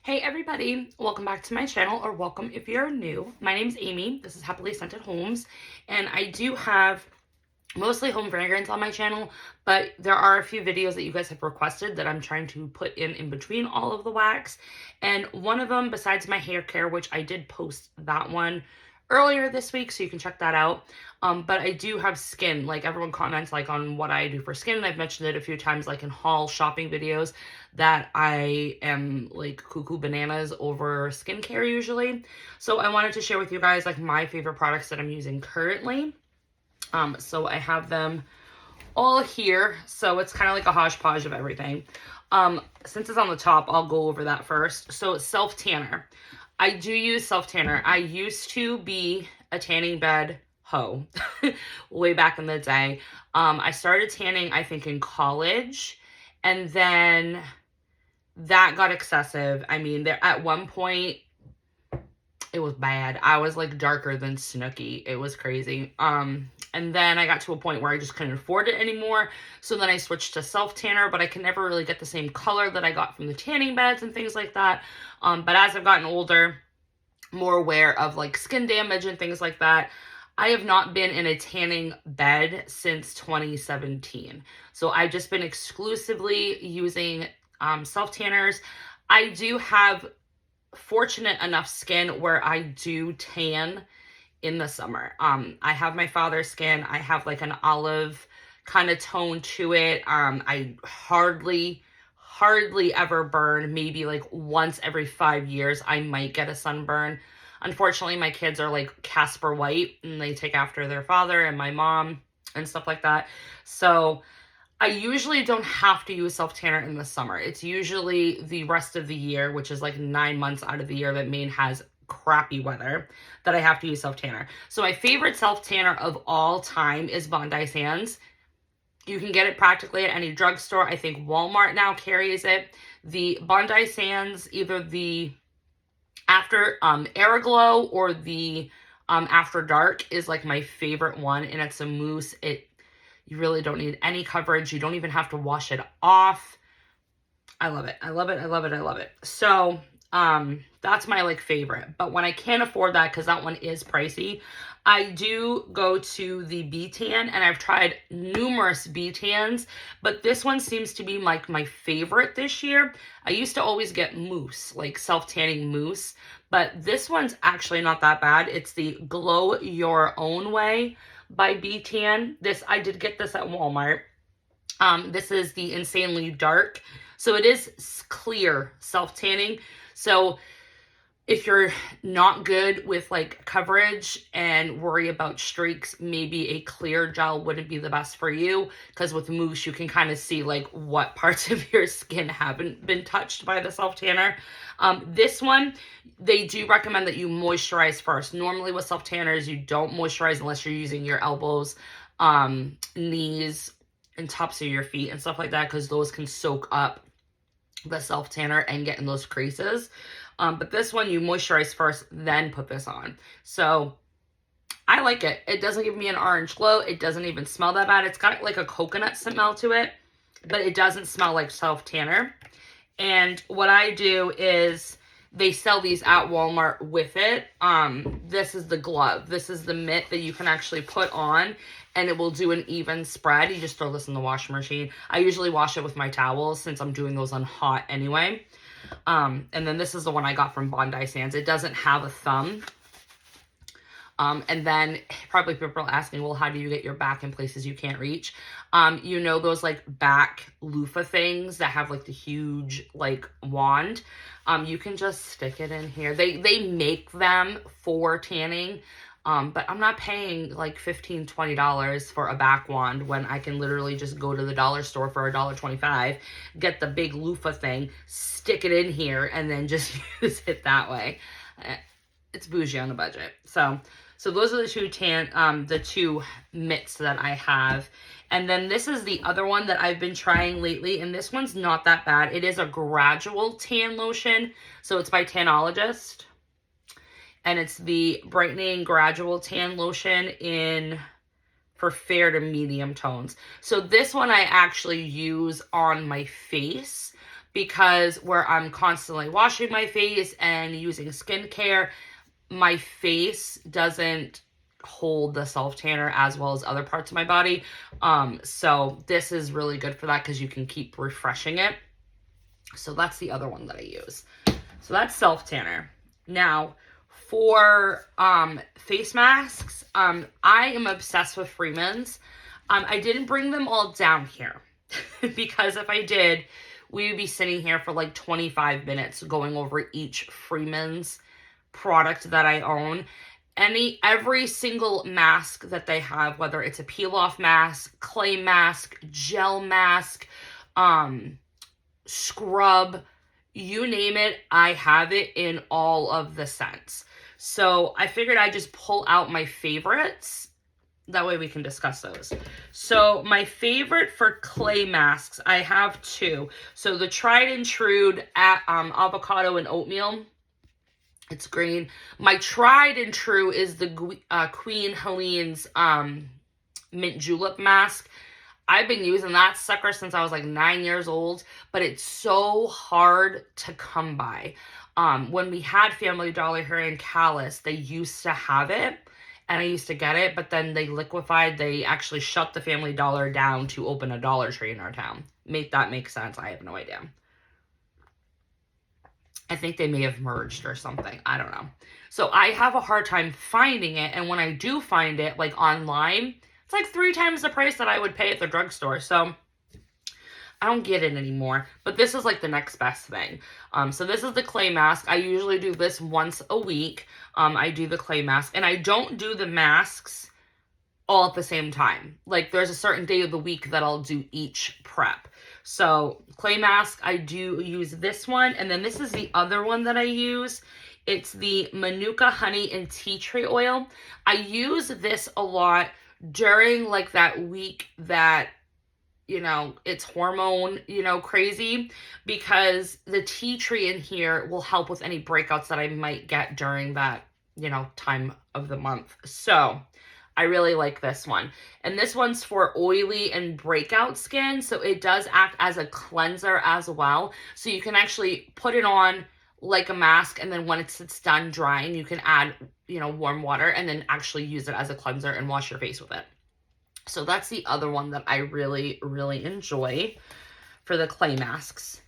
Hey everybody, welcome back to my channel, or welcome if you're new. My name's Amy. This is Happily Scented Homes, and I do have mostly home fragrance on my channel, but there are a few videos that you guys have requested that I'm trying to put in between all of the wax. And one of them, besides my hair care, which I did post that one earlier this week, so you can check that out. But I do have skin. Like, everyone comments like on what I do for skin, and I've mentioned it a few times, like in haul shopping videos, that I am like cuckoo bananas over skincare usually. So I wanted to share with you guys like my favorite products that I'm using currently. So I have them all here. So it's kind of like a hodgepodge of everything. Since it's on the top, I'll go over that first. So self tanner. I do use self tanner. I used to be a tanning bed hoe way back in the day. I started tanning, I think, in college, and then that got excessive. I mean, there at one point it was bad. I was like darker than Snooki. It was crazy. And then I got to a point where I just couldn't afford it anymore. So then I switched to self tanner, but I can never really get the same color that I got from the tanning beds and things like that. But as I've gotten older, more aware of like skin damage and things like that, I have not been in a tanning bed since 2017. So I've just been exclusively using self tanners. I do have fortunate enough skin where I do tan in the summer. I have my father's skin. I have like an olive kind of tone to it. I hardly ever burn. Maybe like once every 5 years I might get a sunburn. Unfortunately, my kids are like Casper White, and they take after their father and my mom and stuff like that. So I usually don't have to use self tanner in the summer. It's usually the rest of the year, which is like 9 months out of the year that Maine has crappy weather, that I have to use self tanner. So my favorite self tanner of all time is Bondi Sands. You can get it practically at any drugstore. I think Walmart now carries it. The Bondi Sands, either the After Airglow or the After Dark, is like my favorite one, and it's a mousse. You really don't need any coverage. You don't even have to wash it off. I love it. I love it. I love it. I love it. So that's my like favorite. But when I can't afford that, because that one is pricey, I do go to the B-Tan, and I've tried numerous B-Tans, but this one seems to be like my favorite this year. I used to always get mousse, like self-tanning mousse, but this one's actually not that bad. It's the Glow Your Own Way by B-Tan. I did get this at Walmart. This is the Insanely Dark. So it is clear self-tanning. So if you're not good with like coverage and worry about streaks, maybe a clear gel wouldn't be the best for you, because with mousse you can kind of see like what parts of your skin haven't been touched by the self tanner. This one, they do recommend that you moisturize first. Normally with self tanners, you don't moisturize unless you're using your elbows, knees, and tops of your feet and stuff like that, because those can soak up the self tanner and get in those creases. But this one, you moisturize first, then put this on. So I like it. It doesn't give me an orange glow. It doesn't even smell that bad. It's got like a coconut smell to it, but it doesn't smell like self tanner. And what I do is, they sell these at Walmart with it. This is the glove. This is the mitt that you can actually put on, and it will do an even spread. You just throw this in the washing machine. I usually wash it with my towels since I'm doing those on hot anyway. And then this is the one I got from Bondi Sands. It doesn't have a thumb. And then probably people are asking, well, how do you get your back in places you can't reach? You know, those like back loofah things that have like the huge like wand. You can just stick it in here. They make them for tanning. But I'm not paying like $15, $20 for a back wand when I can literally just go to the dollar store for $1.25, get the big loofah thing, stick it in here, and then just use it that way. It's bougie on a budget. So those are the two mitts that I have. And then this is the other one that I've been trying lately, and this one's not that bad. It is a gradual tan lotion. So it's by Tanologist. And it's the Brightening Gradual Tan Lotion for fair to medium tones. So this one I actually use on my face, because where I'm constantly washing my face and using skincare, my face doesn't hold the self tanner as well as other parts of my body. So this is really good for that because you can keep refreshing it. So that's the other one that I use. So that's self tanner. Now for face masks, I am obsessed with Freeman's. I didn't bring them all down here because if I did, we would be sitting here for like 25 minutes going over each Freeman's product that I own. Every single mask that they have, whether it's a peel off mask, clay mask, gel mask, scrub, you name it, I have it in all of the scents. So I figured I'd just pull out my favorites. That way we can discuss those. So my favorite for clay masks, I have two. So the tried and true avocado and oatmeal. It's green. My tried and true is the Queen Helene's mint julep mask. I've been using that sucker since I was like 9 years old, but it's so hard to come by. When we had Family Dollar here in Calais, they used to have it, and I used to get it, but then they liquefied. They actually shut the Family Dollar down to open a Dollar Tree in our town. Make that make sense? I have no idea. I think they may have merged or something. I don't know. So I have a hard time finding it, and when I do find it, like online, it's like 3 times the price that I would pay at the drugstore. So I don't get it anymore. But this is like the next best thing. So this is the clay mask. I usually do this once a week. I do the clay mask. And I don't do the masks all at the same time. Like there's a certain day of the week that I'll do each prep. So clay mask, I do use this one. And then this is the other one that I use. It's the Manuka honey and tea tree oil. I use this a lot during like that week that, you know, it's hormone, you know, crazy, because the tea tree in here will help with any breakouts that I might get during that, you know, time of the month. So I really like this one. And this one's for oily and breakout skin. So it does act as a cleanser as well. So you can actually put it on like a mask, and then when it's done drying, you can add, you know, warm water and then actually use it as a cleanser and wash your face with it. So that's the other one that I really, really enjoy for the clay masks.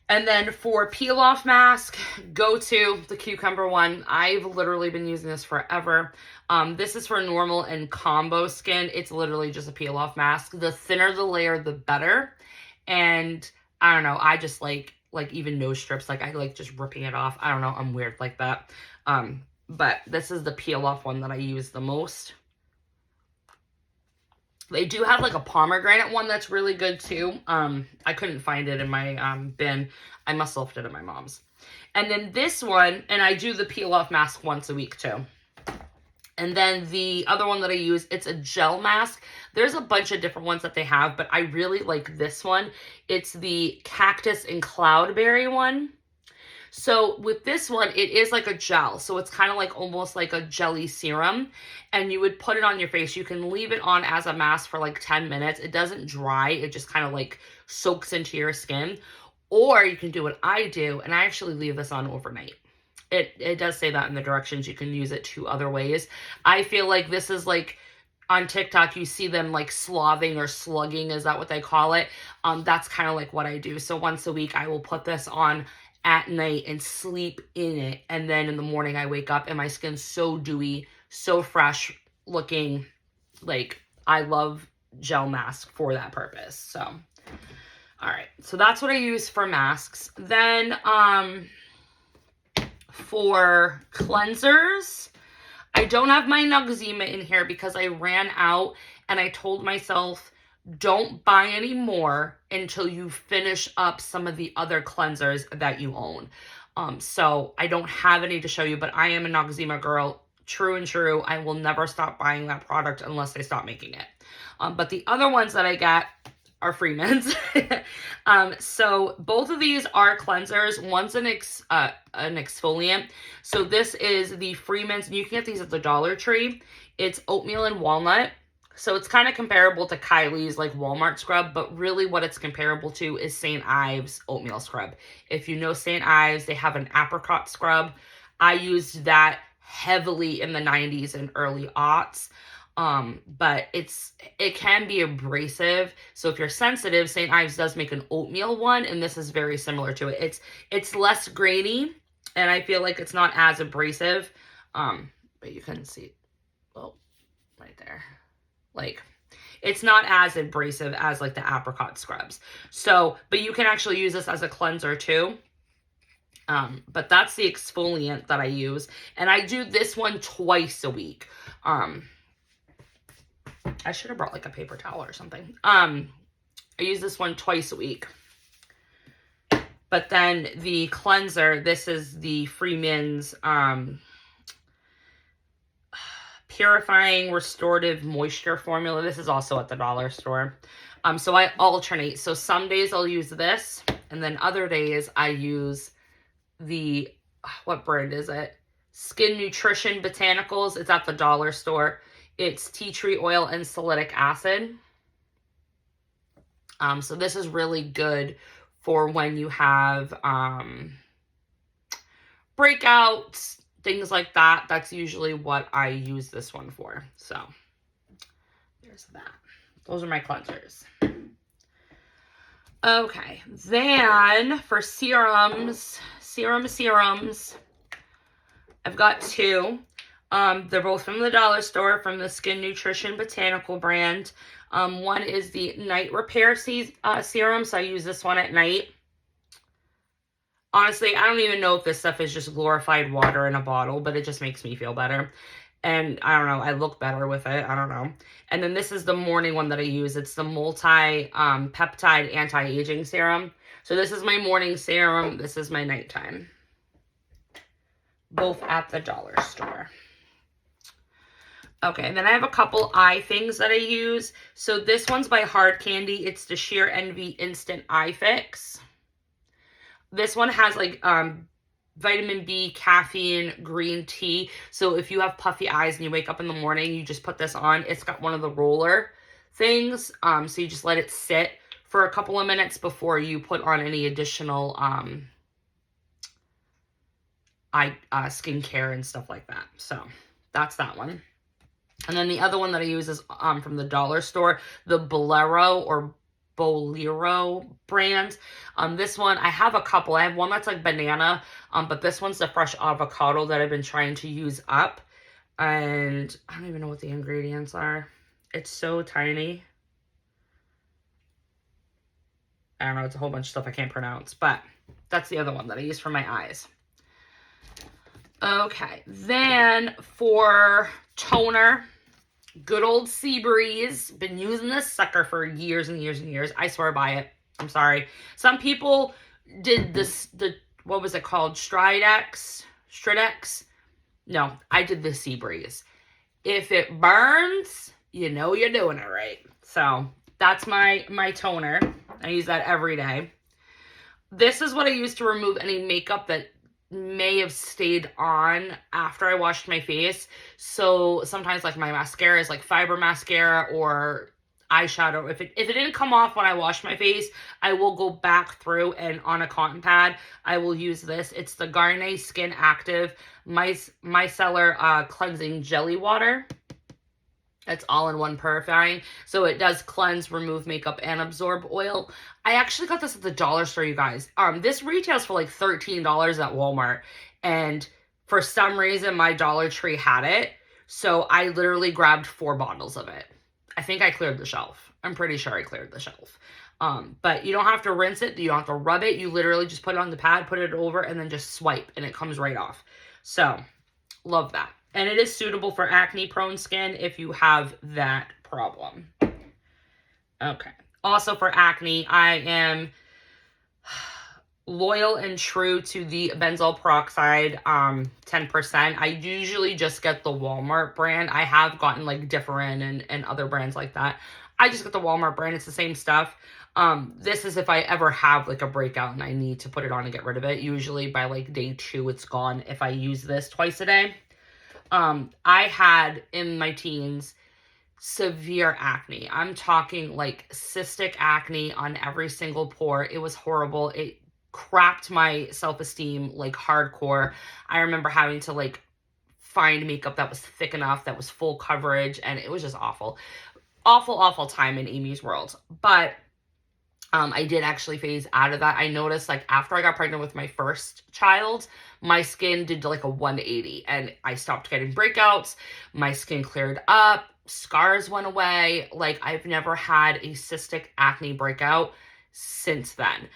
And then for peel off mask, go to the cucumber one. I've literally been using this forever. This is for normal and combo skin. It's literally just a peel off mask. The thinner the layer, the better. And I don't know, I just like even nose strips, like I like just ripping it off. I don't know, I'm weird like that. But this is the peel off one that I use the most. They do have like a pomegranate one that's really good too. I couldn't find it in my bin. I must have left it at my mom's. And then this one, and I do the peel off mask once a week too. And then the other one that I use, it's a gel mask. There's a bunch of different ones that they have, but I really like this one. It's the cactus and cloudberry one. So with this one, it is like a gel. So it's kind of like almost like a jelly serum. And you would put it on your face. You can leave it on as a mask for like 10 minutes. It doesn't dry. It just kind of like soaks into your skin. Or you can do what I do, and I actually leave this on overnight. It does say that in the directions. You can use it 2 other ways. I feel like this is like on TikTok, you see them like sloughing or slugging. Is that what they call it? That's kind of like what I do. So once a week, I will put this on at night and sleep in it. And then in the morning, I wake up and my skin's so dewy, so fresh looking. Like, I love gel mask for that purpose. So, all right. So that's what I use for masks. Then, for cleansers, I don't have my Noxzema in here because I ran out, and I told myself, don't buy any more until you finish up some of the other cleansers that you own. So I don't have any to show you, but I am a Noxzema girl. True and true. I will never stop buying that product unless they stop making it. But the other ones that I got are Freeman's. So both of these are cleansers. One's an exfoliant. So this is the Freeman's. You can get these at the Dollar Tree. It's oatmeal and walnut. So it's kind of comparable to Kylie's like Walmart scrub, but really what it's comparable to is St. Ives oatmeal scrub. If you know St. Ives, they have an apricot scrub. I used that heavily in the 90s and early aughts. But it can be abrasive. So if you're sensitive, St. Ives does make an oatmeal one, and this is very similar to it. It's less grainy, and I feel like it's not as abrasive. But you can see, well, right there. Like, it's not as abrasive as like the apricot scrubs. So, but you can actually use this as a cleanser too. But that's the exfoliant that I use. And I do this one twice a week. I should have brought like a paper towel or something. I use this one twice a week. But then the cleanser, this is the Freeman's, Purifying Restorative Moisture Formula. This is also at the dollar store. So I alternate. So some days I'll use this, and then other days I use the, what brand is it? Skin Nutrition Botanicals. It's at the dollar store. It's tea tree oil and salicylic acid. So this is really good for when you have breakouts, things like that. That's usually what I use this one for. So there's that. Those are my cleansers. Okay, then for serums, I've got two. They're both from the dollar store, from the Skin Nutrition Botanical brand. One is the Night Repair Serum, so I use this one at night. Honestly, I don't even know if this stuff is just glorified water in a bottle, but it just makes me feel better. And I don't know, I look better with it. I don't know. And then this is the morning one that I use. It's the multi-peptide anti-aging serum. So this is my morning serum. This is my nighttime. Both at the dollar store. Okay, and then I have a couple eye things that I use. So this one's by Hard Candy. It's the Sheer Envy Instant Eye Fix. This one has like vitamin B, caffeine, green tea. So if you have puffy eyes and you wake up in the morning, you just put this on. It's got one of the roller things. So you just let it sit for a couple of minutes before you put on any additional skincare and stuff like that. So that's that one. And then the other one that I use is from the dollar store, the Bolero brand. This one, I have a couple. I have one that's like banana, but this one's the fresh avocado that I've been trying to use up. And I don't even know what the ingredients are. It's so tiny. I don't know, it's a whole bunch of stuff I can't pronounce, but that's the other one that I use for my eyes. Okay, then for toner, good old Seabreeze. Been using this sucker for years and years and years. I swear by it. I'm sorry. Some people did this, what was it called? Stridex? No, I did the Seabreeze. If it burns, you know you're doing it right. So that's my toner. I use that every day. This is what I use to remove any makeup that may have stayed on after I washed my face. So sometimes like my mascara is like fiber mascara or eyeshadow. If it didn't come off when I washed my face, I will go back through and on a cotton pad, I will use this. It's the Garnier Skin Active Micellar Cleansing Jelly Water. It's all-in-one purifying. So it does cleanse, remove makeup, and absorb oil. I actually got this at the dollar store, you guys. This retails for like $13 at Walmart. And for some reason, my Dollar Tree had it. So I literally grabbed 4 bottles of it. I think I cleared the shelf. I'm pretty sure I cleared the shelf. But you don't have to rinse it. You don't have to rub it. You literally just put it on the pad, put it over, and then just swipe. And it comes right off. So, love that. And it is suitable for acne-prone skin if you have that problem. Okay. Also for acne, I am loyal and true to the benzoyl peroxide 10%. I usually just get the Walmart brand. I have gotten like Differin and other brands like that. I just get the Walmart brand. It's the same stuff. This is if I ever have like a breakout and I need to put it on and get rid of it. Usually by like day 2, it's gone if I use this twice a day. I had in my teens severe acne. I'm talking like cystic acne on every single pore. It was horrible. It crapped my self-esteem like hardcore. I remember having to like find makeup that was thick enough, that was full coverage, and it was just awful. Awful, awful time in Amy's world. But I did actually phase out of that. I noticed like after I got pregnant with my first child, my skin did like a 180 and I stopped getting breakouts. My skin cleared up, scars went away. Like I've never had a cystic acne breakout since then.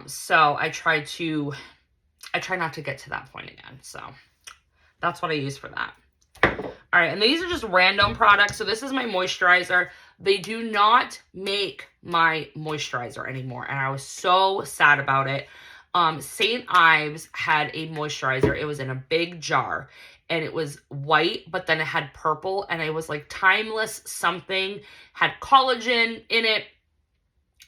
So I try not to get to that point again. So that's what I use for that. All right, and these are just random products. So this is my moisturizer. They do not make my moisturizer anymore, and I was so sad about it. St. Ives had a moisturizer. It was in a big jar, and it was white, but then it had purple, and it was like Timeless something, had collagen in it.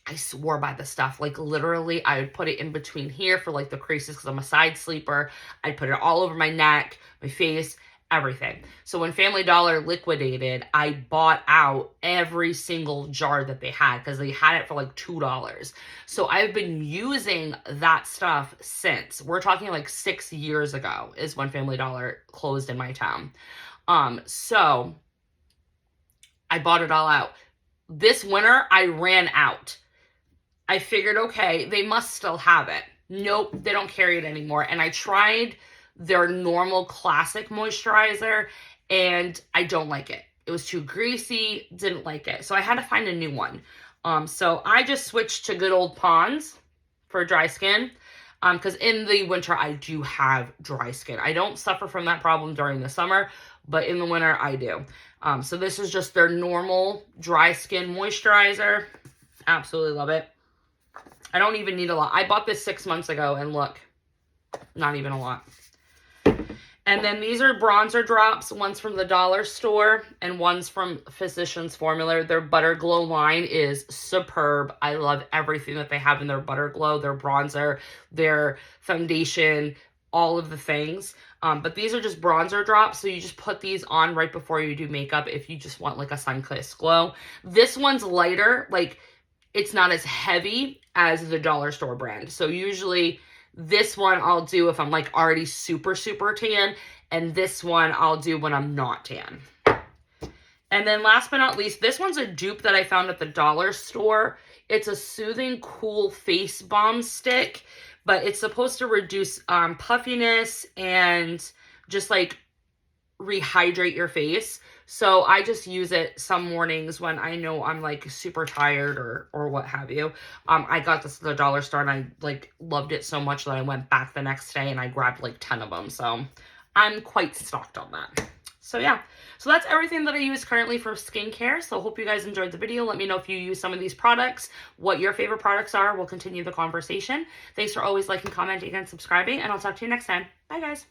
I swore by the stuff. Like literally, I would put it in between here for like the creases because I'm a side sleeper. I'd put it all over my neck, my face, everything. So when Family Dollar liquidated, I bought out every single jar that they had because they had it for like $2. So I've been using that stuff since. We're talking like 6 years ago is when Family Dollar closed in my town. So I bought it all out. This winter, I ran out. I figured, okay, they must still have it. Nope, they don't carry it anymore. And I tried their normal classic moisturizer and I don't like it. It was too greasy, didn't like it. So I had to find a new one. So I just switched to good old Pond's for dry skin. Because in the winter, I do have dry skin. I don't suffer from that problem during the summer, but in the winter, I do. So this is just their normal dry skin moisturizer. Absolutely love it. I don't even need a lot. I bought this 6 months ago, and look, not even a lot. And then these are bronzer drops. One's from the dollar store, and one's from Physicians Formula. Their Butter Glow line is superb. I love everything that they have in their Butter Glow, their bronzer, their foundation, all of the things. But these are just bronzer drops, so you just put these on right before you do makeup if you just want like a sun-kissed glow. This one's lighter, like it's not as heavy as the dollar store brand. So usually this one I'll do if I'm like already super, super tan, and this one I'll do when I'm not tan. And then last but not least, this one's a dupe that I found at the dollar store. It's a soothing, cool face balm stick, but it's supposed to reduce puffiness and just like rehydrate your face. So I just use it some mornings when I know I'm like super tired or what have you. I got this at the dollar store and I like loved it so much that I went back the next day and I grabbed like 10 of them. So I'm quite stocked on that. So yeah, so that's everything that I use currently for skincare. So hope you guys enjoyed the video. Let me know if you use some of these products, what your favorite products are. We'll continue the conversation. Thanks for always liking, commenting, and subscribing, and I'll talk to you next time. Bye guys.